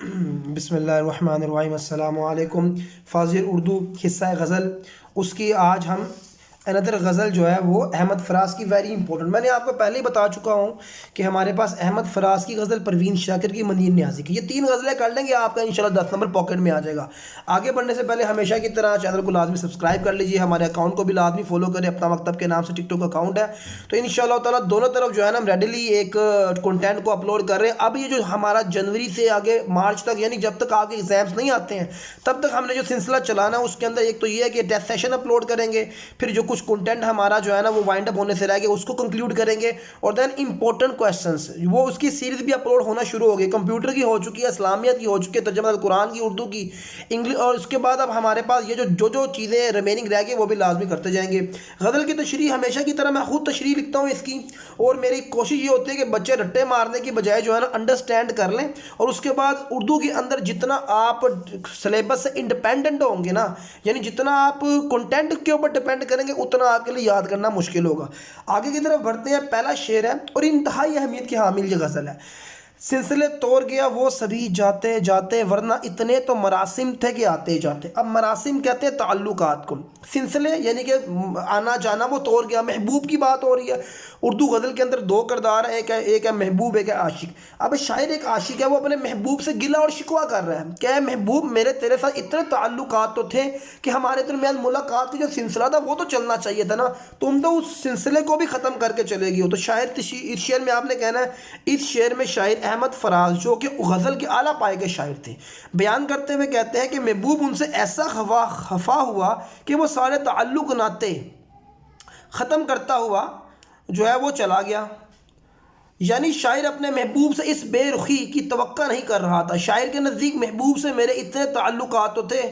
بسم اللہ الرحمن الرحیم، السلام علیکم۔ فاضل اردو حصہ غزل، اس کی آج ہم اندر غزل جو ہے وہ احمد فراز کی ویری امپورٹنٹ، میں نے آپ کو پہلے ہی بتا چکا ہوں کہ ہمارے پاس احمد فراز کی غزل، پروین شاکر کی، منیر نیازی کی، یہ تین غزلیں کر لیں گے آپ کا انشاءاللہ 10 نمبر پاکٹ میں آ جائے گا۔ آگے بڑھنے سے پہلے ہمیشہ کی طرح چینل کو لازمی سبسکرائب کر لیجئے، ہمارے اکاؤنٹ کو بھی لازمی فالو کریں، اپنا مکتب کے نام سے ٹک ٹاک اکاؤنٹ ہے، تو انشاءاللہ تعالیٰ دونوں طرف جو ہے نا ہم ریڈیلی ایک کنٹینٹ کو اپلوڈ کر رہے ہیں۔ اب یہ جو ہمارا جنوری سے آگے مارچ تک، یعنی جب تک آپ کے ایگزامس نہیں آتے ہیں تب تک ہم نے جو سلسلہ چلانا ہے، اس کے اندر ایک تو یہ ہے کہ ٹیسٹ سیشن اپلوڈ کریں گے، پھر جو کچھ کنٹینٹ ہمارا جو ہے نا وہ وائنڈ اپ ہونے سے رہ گیا اس کو کنکلیوڈ کریں گے، اور دین امپورٹنٹ کویسچنس وہ اس کی سیریز بھی اپلوڈ ہونا شروع ہو گئی، کمپیوٹر کی ہو چکی ہے، اسلامیت کی ہو چکی ہے، ترجمہ القرآن کی، اردو کی، انگلش، اور اس کے بعد اب ہمارے پاس یہ جو چیزیں ریمیننگ رہ گئی وہ بھی لازمی کرتے جائیں گے۔ غزل کی تشریح ہمیشہ کی طرح میں خود تشریح لکھتا ہوں اس کی، اور میری کوشش یہ ہوتی ہے کہ بچے رٹے مارنے کی بجائے جو ہے نا انڈرسٹینڈ کر لیں، اور اس کے بعد اردو کے اندر جتنا آپ سلیبس سے انڈیپینڈنٹ ہوں گے نا، یعنی جتنا آپ کنٹینٹ کے اوپر ڈیپینڈ کریں گے اتنا آپ کے لیے یاد کرنا مشکل ہوگا۔ آگے کی طرف بڑھتے ہیں، پہلا شعر ہے اور انتہائی اہمیت کی حامل یہ غزل ہے۔ سلسلے توڑ گیا وہ سبھی جاتے جاتے، ورنہ اتنے تو مراسم تھے کہ آتے جاتے۔ اب مراسم کہتے ہیں تعلقات کو، سلسلے یعنی کہ آنا جانا وہ توڑ گیا، محبوب کی بات ہو رہی ہے۔ اردو غزل کے اندر دو کردار ہیں، ایک ہے محبوب، ایک ہے عاشق۔ اب شاعر ایک عاشق ہے، وہ اپنے محبوب سے گلہ اور شکوہ کر رہا ہے کہ اے محبوب، میرے تیرے ساتھ اتنے تعلقات تو تھے کہ ہمارے درمیان ملاقات کا جو سلسلہ تھا وہ تو چلنا چاہیے تھا نا، تم تو اس سلسلے کو بھی ختم کر کے چلے گئی ہو۔ تو شاعر اس شعر میں آپ نے کہنا ہے، اس شعر میں شاعر احمد فراز جو کہ غزل کے اعلیٰ پائے کے شاعر تھے، بیان کرتے ہوئے کہتے ہیں کہ محبوب ان سے ایسا خفا ہوا کہ وہ سارے تعلق ناتے ختم کرتا ہوا جو ہے وہ چلا گیا۔ یعنی شاعر اپنے محبوب سے اس بے رخی کی توقع نہیں کر رہا تھا۔ شاعر کے نزدیک محبوب سے میرے اتنے تعلقات تو تھے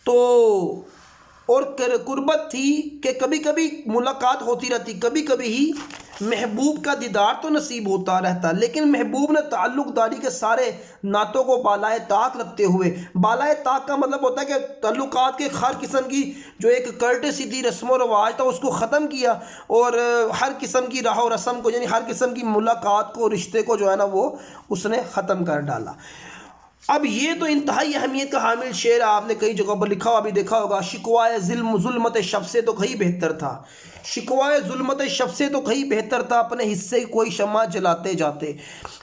تو، اور قربت تھی کہ کبھی کبھی ملاقات ہوتی رہتی، کبھی کبھی ہی محبوب کا دیدار تو نصیب ہوتا رہتا، لیکن محبوب نے تعلق داری کے سارے نعتوں کو بالائے طاق رکھتے ہوئے، بالائے طاق کا مطلب ہوتا ہے کہ تعلقات کے ہر قسم کی جو ایک کرٹسی تھی، رسم و رواج تھا، اس کو ختم کیا، اور ہر قسم کی راہ و رسم کو، یعنی ہر قسم کی ملاقات کو، رشتے کو جو ہے نا وہ اس نے ختم کر ڈالا۔ اب یہ تو انتہائی اہمیت کا حامل شعر ہے، آپ نے کئی جگہوں پر لکھا ہوا بھی دیکھا ہوگا، شکوائے ظلمت شب سے تو کہیں بہتر تھا، شکوائے ظلمت شب سے تو کہیں بہتر تھا، اپنے حصے کوئی شمع جلاتے جاتے۔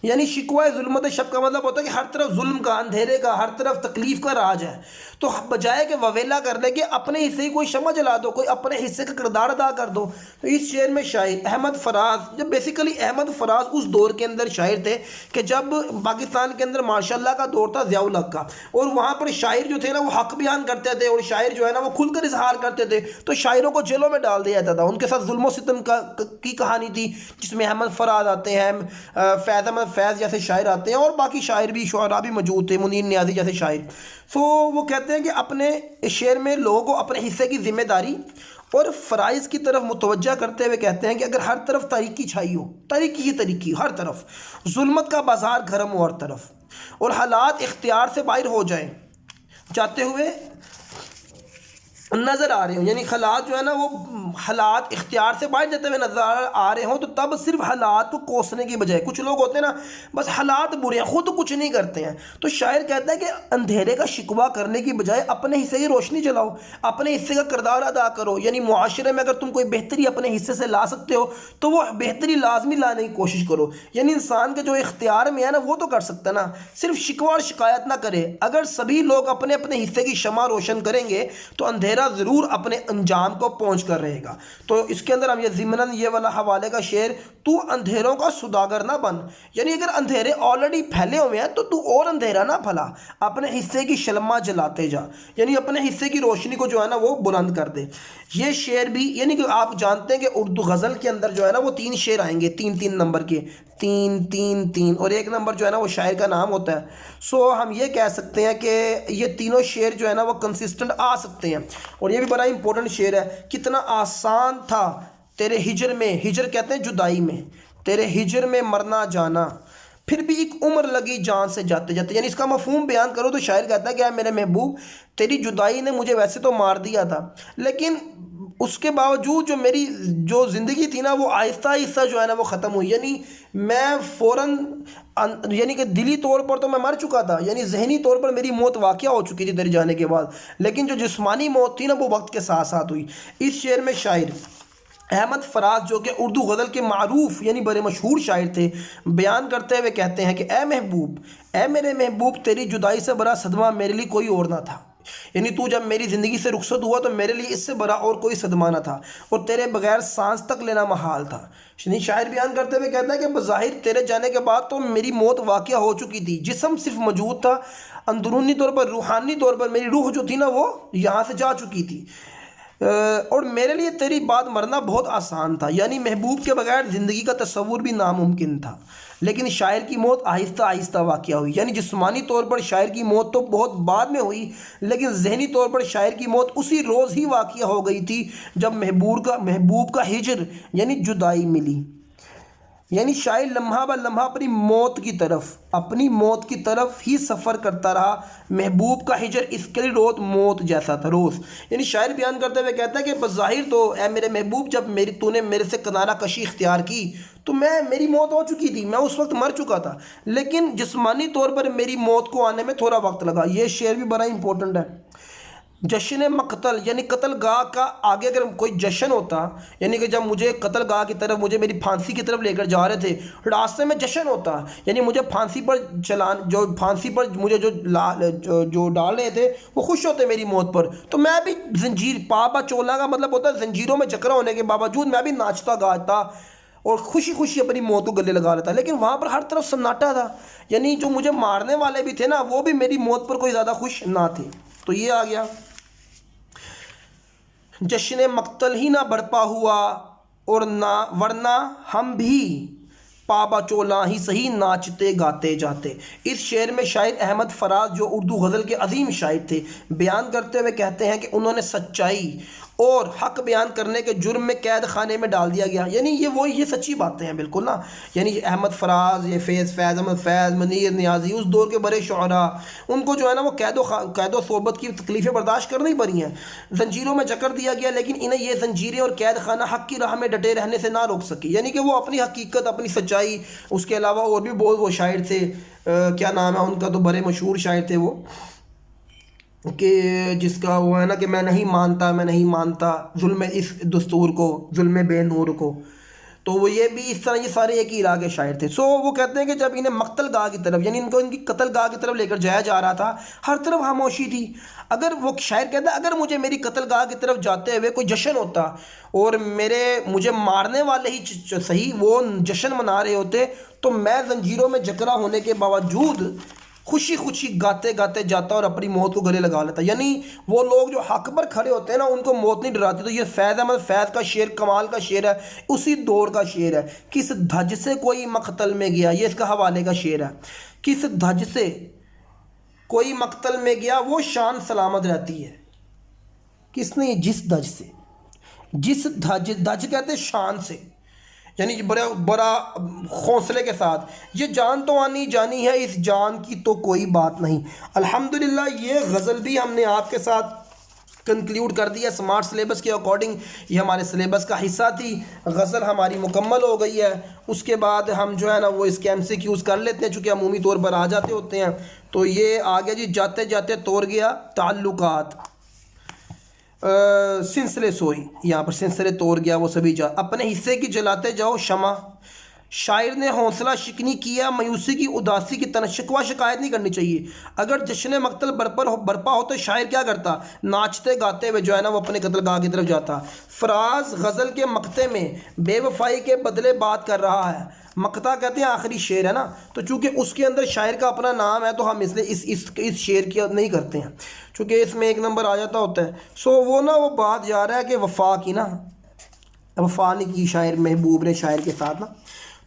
یعنی شکوائے ظلمت شب کا مطلب ہوتا ہے کہ ہر طرف ظلم کا، اندھیرے کا، ہر طرف تکلیف کا راج ہے، تو بجائے کہ وویلا کرنے کے اپنے حصے کی کوئی شمع جلا دو، کوئی اپنے حصے کا کردار ادا کر دو۔ تو اس شعر میں شاعر احمد فراز، جب بیسیکلی احمد فراز اس دور کے اندر شاعر تھے کہ جب پاکستان کے اندر ماشاء اللہ کا دور تھا، ضیاء الحق کا، اور وہاں پر شاعر جو تھے نا وہ حق بیان کرتے تھے، اور شاعر جو ہے نا وہ کھل کر اظہار کرتے تھے، تو شاعروں کو جیلوں میں ڈال دیا جاتا تھا۔ ان کے ساتھ ظلم و ستم کی کہانی تھی، جس میں احمد فراز آتے ہیں، فیض احمد فیض جیسے شاعر آتے ہیں، اور باقی شاعر بھی، شعراء بھی موجود تھے، منیر نیازی جیسے شاعر۔ سو وہ کہتے ہیں کہ اپنے شعر میں لوگوں کو اپنے حصے کی ذمہ داری اور فرائض کی طرف متوجہ کرتے ہوئے کہتے ہیں کہ اگر ہر طرف تاریکی چھائی ہو، تاریکی ہی تاریکی، ہر طرف ظلمت کا بازار گرم ہو ہر طرف، اور حالات اختیار سے باہر ہو جائیں جاتے ہوئے نظر آ رہے ہوں، یعنی حالات جو ہے نا وہ حالات اختیار سے باہر جاتے ہوئے نظر آ رہے ہوں، تو تب صرف حالات کو کوسنے کی بجائے، کچھ لوگ ہوتے ہیں نا بس حالات برے ہیں، خود کچھ نہیں کرتے ہیں، تو شاعر کہتا ہے کہ اندھیرے کا شکوہ کرنے کی بجائے اپنے حصے کی روشنی جلاؤ، اپنے حصے کا کردار ادا کرو۔ یعنی معاشرے میں اگر تم کوئی بہتری اپنے حصے سے لا سکتے ہو تو وہ بہتری لازمی لانے کی کوشش کرو۔ یعنی انسان کے جو اختیار میں ہے نا وہ تو کر سکتا ہے نا، صرف شکوہ اور شکایت نہ کرے۔ اگر سبھی لوگ اپنے اپنے حصے کی شمع روشن کریں گے تو اندھیرا ضرور اپنے انجام کو پہنچ کر رہے گا۔ تو اس کے اندر ہم یہ ضمناً یہ والا حوالے کا شعر، تو اندھیروں کا سوداگر نہ بن، یعنی اگر اندھیرے آلریڈی پھیلے ہوئے ہیں تو اور اندھیرا نہ پھیلا، اپنے حصے کی شمع جلاتے جا، یعنی اپنے حصے کی روشنی کو جو ہے نا وہ بلند کر دے۔ یہ شعر بھی، یعنی کہ آپ جانتے ہیں کہ اردو غزل کے اندر جو ہے نا وہ 3 شعر آئیں گے، 3 نمبر کے، 3 اور 1 نمبر جو ہے نا وہ شاعر کا نام ہوتا ہے۔ سو ہم یہ کہہ سکتے ہیں کہ یہ تینوں شعر جو ہے نا وہ کنسسٹنٹ آ سکتے ہیں، اور یہ بھی بڑا امپورٹنٹ شعر ہے۔ کتنا آسان تھا تیرے ہجر میں، ہجر کہتے ہیں جدائی میں، تیرے ہجر میں مرنا جانا، پھر بھی ایک عمر لگی جان سے جاتے جاتے۔ یعنی اس کا مفہوم بیان کرو تو شاعر کہتا ہے کہ اے میرے محبوب، تیری جدائی نے مجھے ویسے تو مار دیا تھا، لیکن اس کے باوجود جو میری جو زندگی تھی نا وہ آہستہ آہستہ جو ہے نا وہ ختم ہوئی. یعنی میں فوراً یعنی کہ دلی طور پر تو میں مر چکا تھا, یعنی ذہنی طور پر میری موت واقع ہو چکی تھی در جانے کے بعد, لیکن جو جسمانی موت تھی نا وہ وقت کے ساتھ ساتھ ہوئی. اس شعر میں شاعر احمد فراز جو کہ اردو غزل کے معروف یعنی بڑے مشہور شاعر تھے, بیان کرتے ہوئے کہتے ہیں کہ اے محبوب, اے میرے محبوب, تیری جدائی سے بڑا صدمہ میرے لیے کوئی اور نہ تھا. یعنی تو جب میری زندگی سے رخصت ہوا تو میرے لیے اس سے بڑا اور کوئی صدمہ نہ تھا, اور تیرے بغیر سانس تک لینا محال تھا. یعنی شاعر بیان کرتے ہوئے کہتا ہے کہ بظاہر تیرے جانے کے بعد تو میری موت واقع ہو چکی تھی, جسم صرف موجود تھا, اندرونی طور پر روحانی طور پر میری روح جو تھی نا وہ یہاں سے جا چکی تھی, اور میرے لیے تیری بعد مرنا بہت آسان تھا. یعنی محبوب کے بغیر زندگی کا تصور بھی ناممکن تھا, لیکن شاعر کی موت آہستہ آہستہ واقع ہوئی. یعنی جسمانی طور پر شاعر کی موت تو بہت بعد میں ہوئی, لیکن ذہنی طور پر شاعر کی موت اسی روز ہی واقع ہو گئی تھی جب محبوب کا ہجر یعنی جدائی ملی. یعنی شاعر لمحہ بہ لمحہ اپنی موت کی طرف ہی سفر کرتا رہا. محبوب کا ہجر اس کے لیے روز موت جیسا تھا, روز. یعنی شاعر بیان کرتے ہوئے کہتا ہے کہ بظاہر تو اے میرے محبوب جب تو نے میرے سے کنارہ کشی اختیار کی تو میری موت ہو چکی تھی, میں اس وقت مر چکا تھا, لیکن جسمانی طور پر میری موت کو آنے میں تھوڑا وقت لگا. یہ شعر بھی بڑا امپورٹنٹ ہے. جشن مقتل یعنی قتل گاہ کا آگے اگر کوئی جشن ہوتا, یعنی کہ جب مجھے قتل گاہ کی طرف مجھے میری پھانسی کی طرف لے کر جا رہے تھے, راستے میں جشن ہوتا, یعنی مجھے پھانسی پر مجھے جو ڈال رہے تھے وہ خوش ہوتے میری موت پر, تو میں بھی زنجیر پابا چولا کا مطلب ہوتا ہے زنجیروں میں جکڑا ہونے کے باوجود میں بھی ناچتا گاتا اور خوشی خوشی اپنی موت کو گلے لگا لیتا. لیکن وہاں پر ہر طرف سناٹا تھا, یعنی جو مجھے مارنے والے بھی تھے نا وہ بھی میری موت پر کوئی زیادہ خوش نہ تھے. تو یہ آ گیا. جشن مقتل ہی نہ برپا ہوا اور نہ ورنہ ہم بھی پابا چولا ہی صحیح ناچتے گاتے جاتے. اس شعر میں شاعر احمد فراز جو اردو غزل کے عظیم شاعر تھے, بیان کرتے ہوئے کہتے ہیں کہ انہوں نے سچائی اور حق بیان کرنے کے جرم میں قید خانے میں ڈال دیا گیا. یعنی یہ سچی باتیں ہیں بالکل نا. یعنی احمد فراز, یہ فیض احمد فیض, منیر نیازی, اس دور کے بڑے شعراء, ان کو جو ہے نا وہ قید و صحبت کی تکلیفیں برداشت کرنی پڑی ہیں, زنجیروں میں جکڑ دیا گیا, لیکن انہیں یہ زنجیریں اور قید خانہ حق کی راہ میں ڈٹے رہنے سے نہ روک سکی. یعنی کہ وہ اپنی حقیقت, اپنی سچائی, اس کے علاوہ اور بھی بہت وہ شاعر تھے, کیا نام ہے ان کا, تو بڑے مشہور شاعر تھے وہ, کہ جس کا وہ ہے نا کہ میں نہیں مانتا ظلم اس دستور کو, ظلم بے نور کو. تو وہ یہ بھی اس طرح, یہ سارے ایک ہی علاقے کے شاعر تھے. سو وہ کہتے ہیں کہ جب انہیں مقتل گاہ کی طرف یعنی ان کی قتل گاہ کی طرف لے کر جایا جا رہا تھا, ہر طرف خاموشی تھی. اگر وہ شاعر کہتا ہے اگر مجھے میری قتل گاہ کی طرف جاتے ہوئے کوئی جشن ہوتا اور مجھے مارنے والے ہی صحیح وہ جشن منا رہے ہوتے, تو میں زنجیروں میں جکڑا ہونے کے باوجود خوشی خوشی گاتے گاتے جاتا اور اپنی موت کو گلے لگا لیتا. یعنی وہ لوگ جو حق پر کھڑے ہوتے ہیں نا ان کو موت نہیں ڈراتی. تو یہ فیض احمد فیض کا شعر کمال کا شعر ہے, اسی دور کا شعر ہے. کس دھج سے کوئی مقتل میں گیا, یہ اس کا حوالے کا شعر ہے. کس دھج سے کوئی مقتل میں گیا وہ شان سلامت رہتی ہے. کس نے, جس دھج سے, جس دھج کہتے شان سے, یعنی بڑا حوصلے کے ساتھ, یہ جان تو آنی جانی ہے اس جان کی تو کوئی بات نہیں. الحمدللہ یہ غزل بھی ہم نے آپ کے ساتھ کنکلیوڈ کر دیا سمارٹ سلیبس کے اکارڈنگ. یہ ہمارے سلیبس کا حصہ تھی. غزل ہماری مکمل ہو گئی ہے. اس کے بعد ہم جو ہے نا وہ اس کے MCQs کر لیتے ہیں چونکہ عمومی طور پر آ جاتے ہوتے ہیں. تو یہ آگے جی جاتے جاتے توڑ گیا تعلقات, سلسلے سوئی, یہاں پر سلسلے توڑ گیا وہ سبھی اپنے حصے کی جلاتے جاؤ شمع. شاعر نے حوصلہ شکنی کیا, مایوسی کی اداسی کی شکوہ شکایت نہیں کرنی چاہیے. اگر جشن مقتل برپا ہو تو شاعر کیا کرتا, ناچتے گاتے ہوئے جو ہے نا وہ اپنے قتل گاہ کی طرف جاتا. فراز غزل کے مقطع میں بے وفائی کے بدلے بات کر رہا ہے. مقطع کہتے ہیں آخری شعر ہے نا, تو چونکہ اس کے اندر شاعر کا اپنا نام ہے تو ہم اس لیے اس شعر کی نہیں کرتے ہیں چونکہ اس میں ایک نمبر آ جاتا ہوتا ہے. سو وہ نا وہ بات جا رہا ہے کہ وفا کی نا, وفا نہیں کی شاعر محبوب نے شاعر کے ساتھ نا.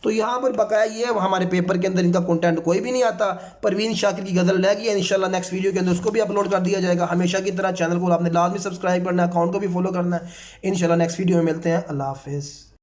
تو یہاں پر بقایا یہ ہمارے پیپر کے اندر ان کا کنٹینٹ کوئی بھی نہیں آتا. پروین شاکر کی غزل رہ گئی ہے, انشاءاللہ نیکسٹ ویڈیو کے اندر اس کو بھی اپلوڈ کر دیا جائے گا. ہمیشہ کی طرح چینل کو آپ نے لازمی سبسکرائب کرنا ہے, اکاؤنٹ کو بھی فالو کرنا ہے. انشاءاللہ نیکسٹ ویڈیو میں ملتے ہیں. اللہ حافظ.